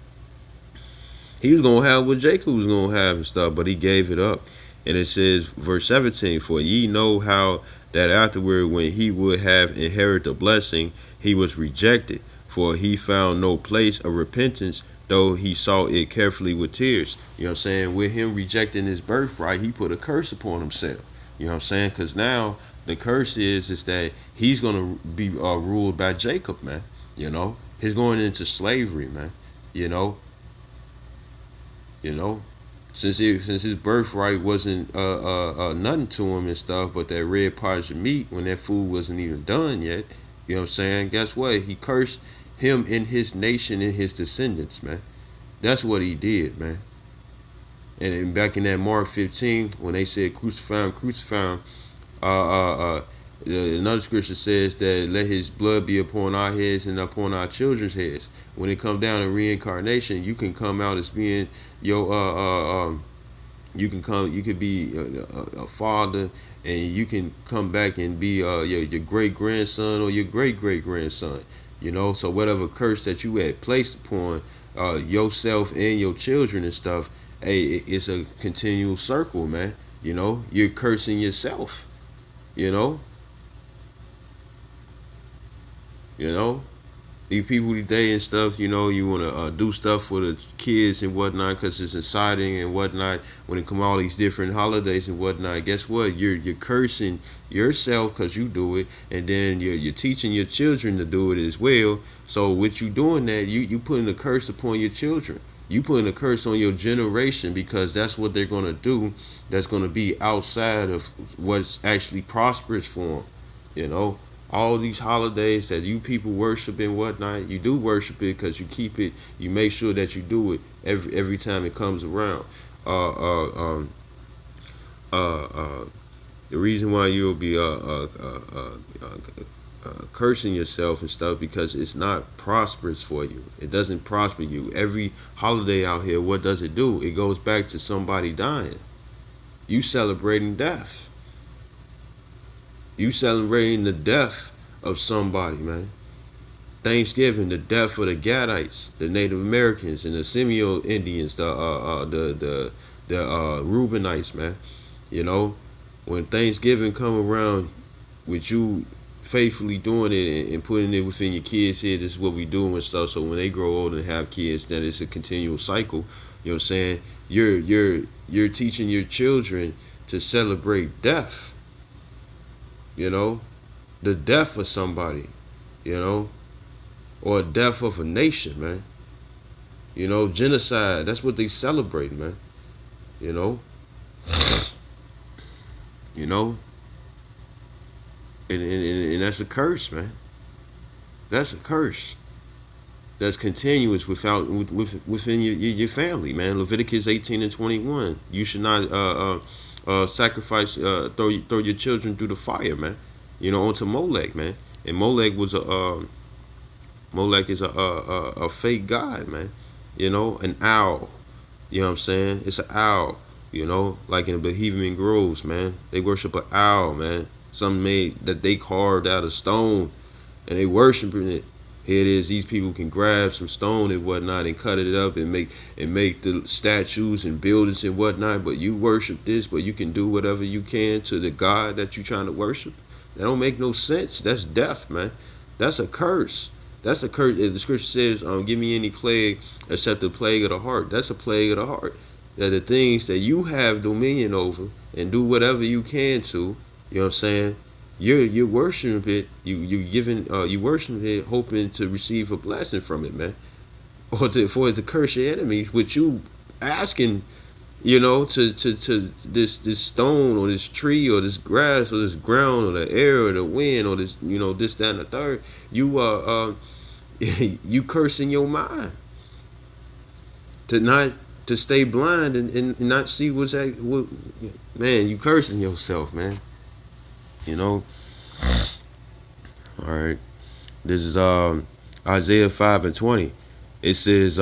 He was going to have what Jacob was going to have and stuff, but he gave it up. And it says, verse 17, for ye know how that afterward, when he would have inherited the blessing, he was rejected, for he found no place of repentance, though he sought it carefully with tears. You know what I'm saying? With him rejecting his birthright, he put a curse upon himself. You know what I'm saying? Because now the curse is that he's going to be ruled by Jacob, man. He's going into slavery, man. Since his birthright wasn't nothing to him and stuff, but that red pottage of meat when that food wasn't even done yet. You know what I'm saying? Guess what? He cursed him and his nation and his descendants, man. That's what he did, man. And back in that Mark 15, when they said crucify him, another scripture says that let his blood be upon our heads and upon our children's heads. When it comes down to reincarnation, you can come out as being your you could be a father, and you can come back and be your great grandson or your great great grandson. So whatever curse that you had placed upon yourself and your children and stuff, hey, it's a continual circle, man. You're cursing yourself. These people today and stuff, you want to do stuff for the kids and whatnot because it's exciting and whatnot. When it come all these different holidays and whatnot, guess what? You're cursing yourself because you do it, and then you're teaching your children to do it as well. So with you doing that, you putting a curse upon your children. You putting a curse on your generation, because that's what they're going to do. That's going to be outside of what's actually prosperous for them. All these holidays that you people worship and whatnot, you do worship it because you keep it. You make sure that you do it every time it comes around. The reason why you'll be cursing yourself and stuff, because it's not prosperous for you. It doesn't prosper you. Every holiday out here, what does it do? It goes back to somebody dying. You celebrating death. You celebrating the death of somebody, man. Thanksgiving, the death of the Gadites, the Native Americans, and the Seminole Indians, the Reubenites, man. When Thanksgiving come around, with you faithfully doing it and putting it within your kids' head, this is what we do and stuff. So when they grow old and have kids, then it's a continual cycle. You know what I'm saying? You're teaching your children to celebrate death. The death of somebody, or a death of a nation, man. Genocide, that's what they celebrate, man. And that's a curse, man. That's a curse. That's continuous within your family, man. Leviticus 18:21. You should not sacrifice, throw your children through the fire, man. Onto Molech, man. And Molech is a fake god, man. An owl. You know what I'm saying? It's an owl. Like in the Bohemian Groves, man. They worship an owl, man. something made that they carved out of stone, and they worshiping it. Here it is. These people can grab some stone and whatnot and cut it up and make the statues and buildings and whatnot. But you worship this, but you can do whatever you can to the God that you're trying to worship. That don't make no sense. That's death, man. That's a curse. That's a curse. The scripture says, "Give me any plague except the plague of the heart." That's a plague of the heart. That the things that you have dominion over and do whatever you can to, you know what I'm saying? You're worshiping it. You worshiping it, hoping to receive a blessing from it, man, or for it to curse your enemies, with you asking, to this stone or this tree or this grass or this ground or the air or the wind or this, this, that, and the third. You you cursing your mind to stay blind and not see what, man. You cursing yourself, man. All right. This is Isaiah 5:20. It says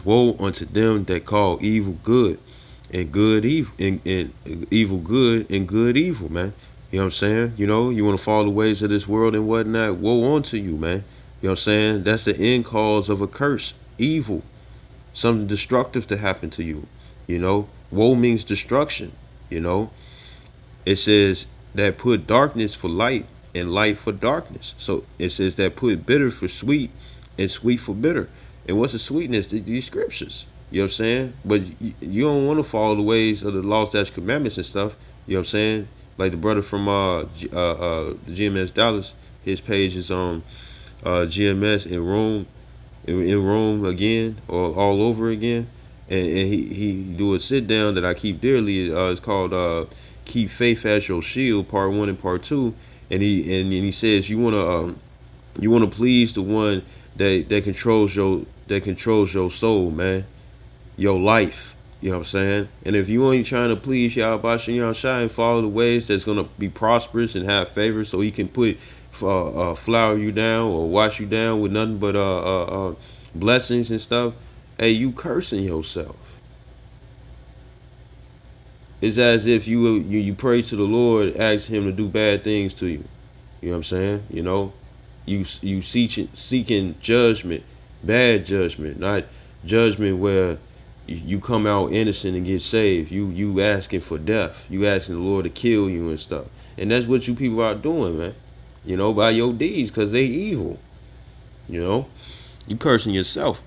woe unto them that call evil good and good evil and evil good and good evil, man. You know what I'm saying? You want to follow the ways of this world and whatnot. Woe unto you, man. You know what I'm saying? That's the end cause of a curse. Evil. Something destructive to happen to you. Woe means destruction. It says that put darkness for light and light for darkness. So it says that put bitter for sweet and sweet for bitter. And what's the sweetness? These scriptures. You know what I'm saying? But you don't want to follow the ways of the law, statutes, commandments and stuff. You know what I'm saying? Like the brother from GMS Dallas, his page is on GMS in Rome again, or all over again. And he do a sit down that I keep dearly. It's called "Keep Faith as Your Shield," Part 1 and Part 2. And he says you wanna please the one that controls your soul, man, your life. You know what I'm saying? And if you ain't trying to please Yahweh Shai and follow the ways that's gonna be prosperous and have favor, so he can put flower you down or wash you down with nothing but blessings and stuff. Hey, you cursing yourself. It's as if you pray to the Lord, ask him to do bad things to you. You know what I'm saying? You seeking judgment, bad judgment, not judgment where you come out innocent and get saved. You asking for death. You asking the Lord to kill you and stuff. And that's what you people are doing, man. By your deeds, because they evil. You cursing yourself.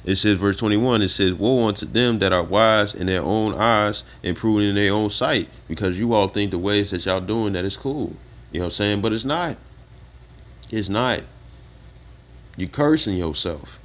It says, verse 21, it says, woe unto them that are wise in their own eyes and prudent in their own sight, because you all think the ways that y'all doing that is cool. You know what I'm saying? But it's not. It's not. You cursing yourself.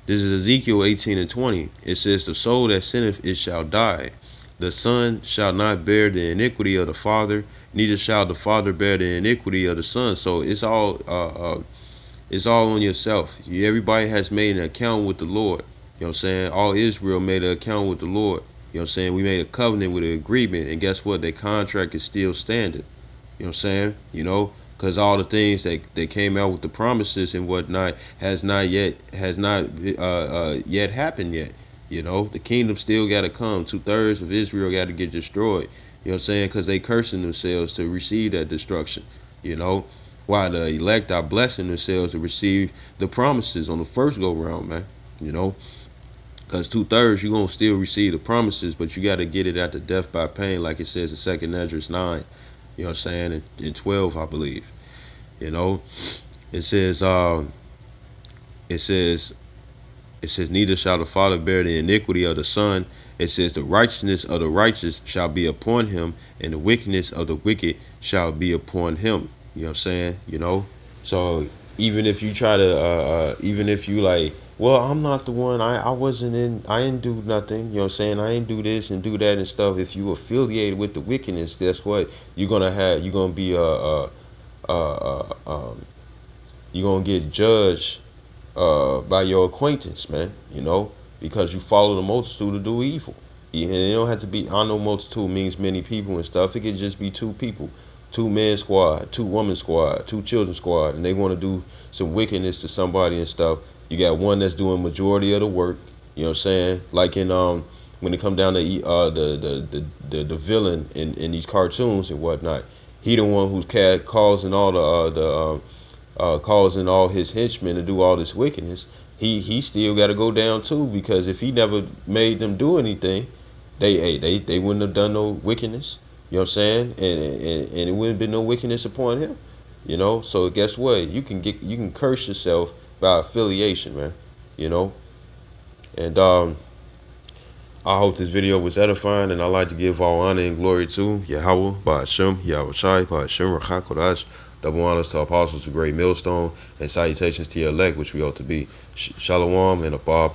This is Ezekiel 18:20. It says, the soul that sinneth, it shall die. The son shall not bear the iniquity of the father, neither shall the father bear the iniquity of the son. So it's all on yourself. Everybody has made an account with the Lord. You know what I'm saying? All Israel made an account with the Lord. You know what I'm saying? We made a covenant with an agreement, and guess what? Their contract is still standing. You know what I'm saying? Because all the things that came out with the promises and whatnot has not yet happened yet. The kingdom still got to come. 2/3 of Israel got to get destroyed. You know what I'm saying? Because they cursing themselves to receive that destruction. While the elect are blessing themselves to receive the promises on the first go round, man. Because 2/3 you're going to still receive the promises, but you got to get it at the death by pain, like it says in 2nd Ezra 9. You know what I'm saying? In 12, I believe. It says, neither shall the father bear the iniquity of the son. It says, the righteousness of the righteous shall be upon him, and the wickedness of the wicked shall be upon him. You know what I'm saying? So even if you try to, even if you like, well, I'm not the one, I didn't do nothing. You know what I'm saying? I ain't do this and do that and stuff. If you affiliated with the wickedness, that's what you're going to have. You're going to be, you're going to get judged by your acquaintance, man, because you follow the multitude to do evil. And it don't have to be, I know multitude means many people and stuff. It could just be 2 people. 2 men squad, 2 woman squad, 2 children squad, and they want to do some wickedness to somebody and stuff. You got one that's doing majority of the work. You know what I'm saying? Like in when it come down to the villain in these cartoons and whatnot, he the one who's causing all causing all his henchmen to do all this wickedness. He still got to go down too, because if he never made them do anything, they wouldn't have done no wickedness. You know what I'm saying? And it wouldn't have been no wickedness upon him. You know. So guess what? You can curse yourself by affiliation, man. You know. And I hope this video was edifying, and I like to give all honor and glory to Yahweh, Ba'ashem, Yahweh Shai, Ba'ashem, Rachak Kodash. Double honors to apostles, a great millstone, and salutations to your elect, which we ought to be. Shalom and a bar.